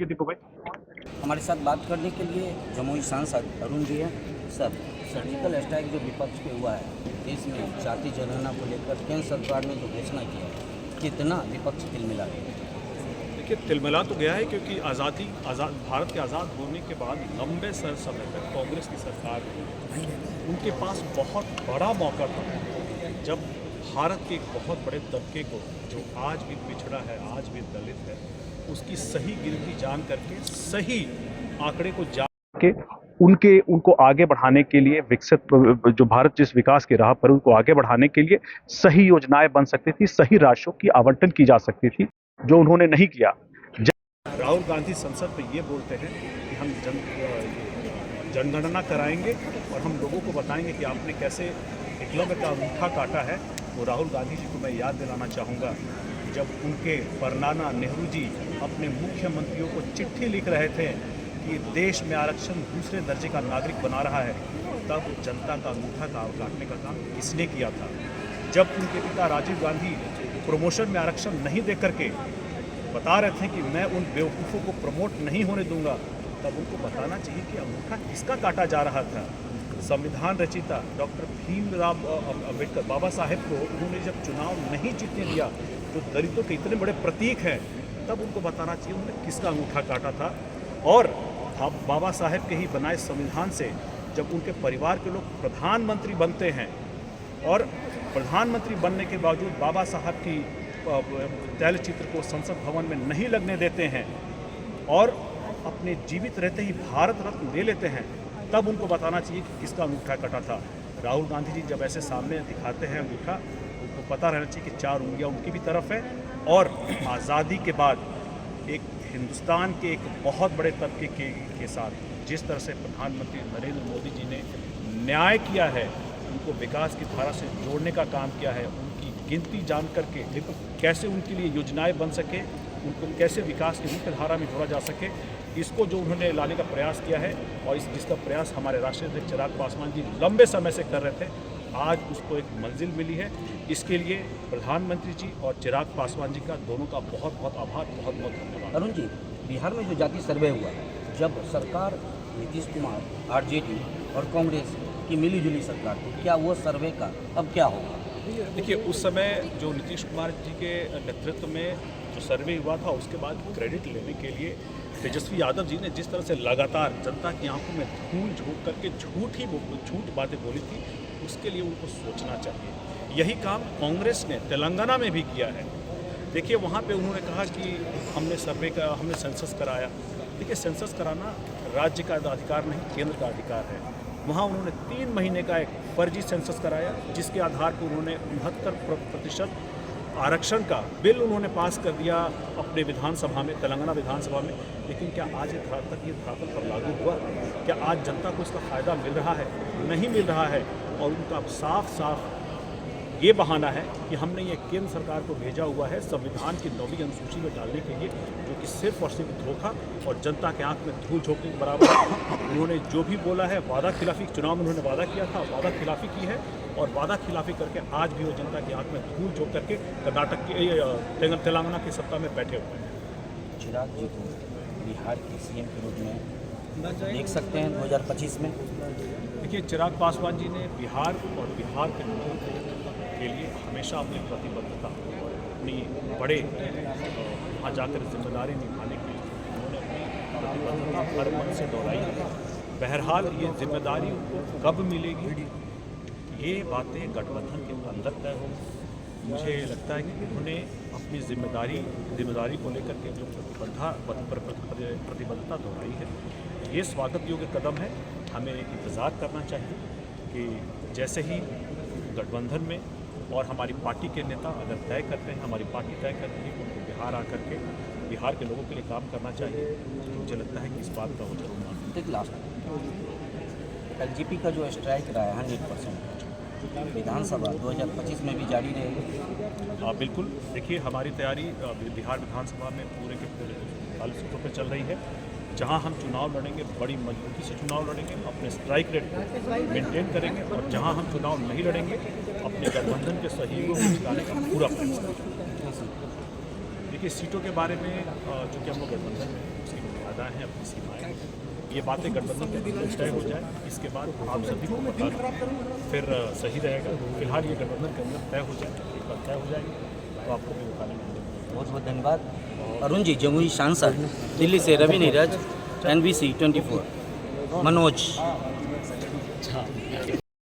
ठीक है दीपक भाई। हमारे साथ बात करने के लिए जमुई सांसद अरुण जी हैं। सर, सर्जिकल स्ट्राइक जो विपक्ष पे हुआ है, देश में जाति जनगणना को लेकर केंद्र सरकार ने जो घोषणा की है, कितना विपक्ष तिलमिला है? देखिए, तिलमिला तो गया है क्योंकि भारत के आज़ाद होने के बाद लंबे समय तक कांग्रेस की सरकार उनके पास बहुत बड़ा मौका था जब भारत के एक बहुत बड़े तबके को, जो आज भी पिछड़ा है, आज भी दलित है, उसकी सही गिनती जान करके, सही आंकड़े को जान के उनको आगे बढ़ाने के लिए, विकसित जो भारत जिस विकास की राह पर उनको आगे बढ़ाने के लिए सही योजनाएं बन सकती थी, सही राशियों की आवंटन की जा सकती थी, जो उन्होंने नहीं किया। राहुल गांधी संसद में ये बोलते हैं कि हम जनगणना कराएंगे और हम लोगों को बताएंगे कि आपने कैसे एकलव्य का अंगूठा काटा है। वो राहुल गांधी जी को मैं याद दिलाना चाहूँगा, जब उनके परनाना नेहरू जी अपने मुख्यमंत्रियों को चिट्ठी लिख रहे थे कि देश में आरक्षण दूसरे दर्जे का नागरिक बना रहा है, तब जनता का अंगूठा काटने का काम किसने किया था? जब उनके पिता राजीव गांधी प्रमोशन में आरक्षण नहीं दे करके बता रहे थे कि मैं उन बेवकूफ़ों को प्रमोट नहीं होने दूंगा, तब उनको बताना चाहिए कि अंगूठा किसका काटा जा रहा था। संविधान रचिता डॉक्टर भीमराव अम्बेडकर बाबा साहेब को उन्होंने जब चुनाव नहीं जीतने दिया, जो दलितों के इतने बड़े प्रतीक हैं, तब उनको बताना चाहिए उन्होंने किसका अंगूठा काटा था। और बाबा साहेब के ही बनाए संविधान से जब उनके परिवार के लोग प्रधानमंत्री बनते हैं और प्रधानमंत्री बनने के बावजूद बाबा साहब की तैलचित्र को संसद भवन में नहीं लगने देते हैं और अपने जीवित रहते ही भारत रत्न ले लेते हैं, तब उनको बताना चाहिए कि किसका अंगूठा कटा था। राहुल गांधी जी जब ऐसे सामने दिखाते हैं अंगूठा, उनको पता रहना चाहिए कि 4 उंगलियां उनकी भी तरफ है। और आज़ादी के बाद एक हिंदुस्तान के एक बहुत बड़े तबके के साथ जिस तरह से प्रधानमंत्री नरेंद्र मोदी जी ने न्याय किया है, उनको विकास की धारा से जोड़ने का काम किया है, उनकी गिनती जान करके कैसे उनके लिए योजनाएं बन सके, उनको कैसे विकास की मुख्य धारा में जोड़ा जा सके, इसको जो उन्होंने लाने का प्रयास किया है और जिसका प्रयास हमारे राष्ट्रीय अध्यक्ष चिराग पासवान जी लंबे समय से कर रहे थे, आज उसको एक मंजिल मिली है। इसके लिए प्रधानमंत्री जी और चिराग पासवान जी का दोनों का बहुत बहुत आभार, बहुत बहुत धन्यवाद। अरुण जी, बिहार में जो जाति सर्वे हुआ, जब सरकार नीतीश कुमार, आरजेडी और कांग्रेस की मिलीजुली सरकार थी, क्या वो सर्वे का अब क्या होगा? देखिए, उस समय जो नीतीश कुमार जी के नेतृत्व में जो सर्वे हुआ था, उसके बाद क्रेडिट लेने के लिए तेजस्वी यादव जी ने जिस तरह से लगातार जनता की आंखों में धूल झोंक करके झूठ बातें बोली थी, उसके लिए उनको सोचना चाहिए। यही काम कांग्रेस ने तेलंगाना में भी किया है। देखिए, वहाँ पे उन्होंने कहा कि हमने सेंसस कराया। देखिए, सेंसस कराना राज्य का अधिकार नहीं, केंद्र का अधिकार है। वहाँ उन्होंने 3 महीने का एक फर्जी सेंसस कराया, जिसके आधार पर उन्होंने 69% आरक्षण का बिल उन्होंने पास कर दिया अपने विधानसभा में, तेलंगाना विधानसभा में। लेकिन क्या आज ये धरातल पर लागू हुआ? क्या आज जनता को इसका फ़ायदा मिल रहा है? नहीं मिल रहा है। और उनका साफ ये बहाना है कि हमने ये केंद्र सरकार को भेजा हुआ है संविधान की 9वीं अनुसूची में डालने के लिए, जो कि सिर्फ और सिर्फ धोखा और जनता के आंख में धूल झोंकने के बराबर है। उन्होंने जो भी बोला है, वादा खिलाफी, चुनाव में उन्होंने वादा किया था, वादा खिलाफी की है और वादा खिलाफी करके आज भी वो जनता की आंख में धूल झोंक करके कर्नाटक के तेलंगाना की सत्ता में बैठे हुए हैं। चिराग जी को बिहार के सीएम के रूप में देख सकते हैं 2025 में? देखिए, चिराग पासवान जी ने बिहार और बिहार के लोगों के लिए हमेशा अपनी प्रतिबद्धता, अपनी बड़े वहाँ जाकर जिम्मेदारी निभाने के लिए उन्होंने अपनी प्रतिबद्धता हर मन से दोहराई है। बहरहाल ये जिम्मेदारी उनको कब मिलेगी, ये बातें गठबंधन के अंदर तय होगी। मुझे लगता है कि उन्होंने अपनी जिम्मेदारी को लेकर के जो प्रतिबद्धता दोहराई है, ये स्वागत योग्य कदम है। हमें इंतज़ार करना चाहिए कि जैसे ही गठबंधन में और हमारी पार्टी के नेता अगर तय करते हैं, हमारी पार्टी तय करती है, उनको बिहार आकर के बिहार के लोगों के लिए काम करना चाहिए। तो मुझे लगता है कि इस बात का वो जरूर मानते हैं। लास्ट एलजीपी का जो स्ट्राइक रहा है 100% विधानसभा 2025 में भी जारी रहेगी? हाँ, बिल्कुल। देखिए, हमारी तैयारी बिहार विधानसभा में पूरे के पूरे 40 सीटों पर चल रही है। जहां हम चुनाव लड़ेंगे, बड़ी मजबूती से चुनाव लड़ेंगे, अपने स्ट्राइक रेट को मेंटेन करेंगे और जहां हम चुनाव नहीं लड़ेंगे, अपने गठबंधन के सहयोगियों को जिताने का पूरा प्रयास करेंगे। देखिए, सीटों के बारे में जो कि हम लोग गठबंधन में उसकी हैं, अपनी सीमाएं हैं। ये बातें गठबंधन के अंदर तय हो जाए, इसके बाद आप सभी को बता दें, फिर सही रहेगा। फिलहाल ये गठबंधन के अंदर तय हो जाए, एक बार तय हो जाएगी तो आपको भी बताने में बहुत बहुत धन्यवाद अरुण जी। जमुई सांसद दिल्ली से रवि नीरज, NBC 24 मनोज।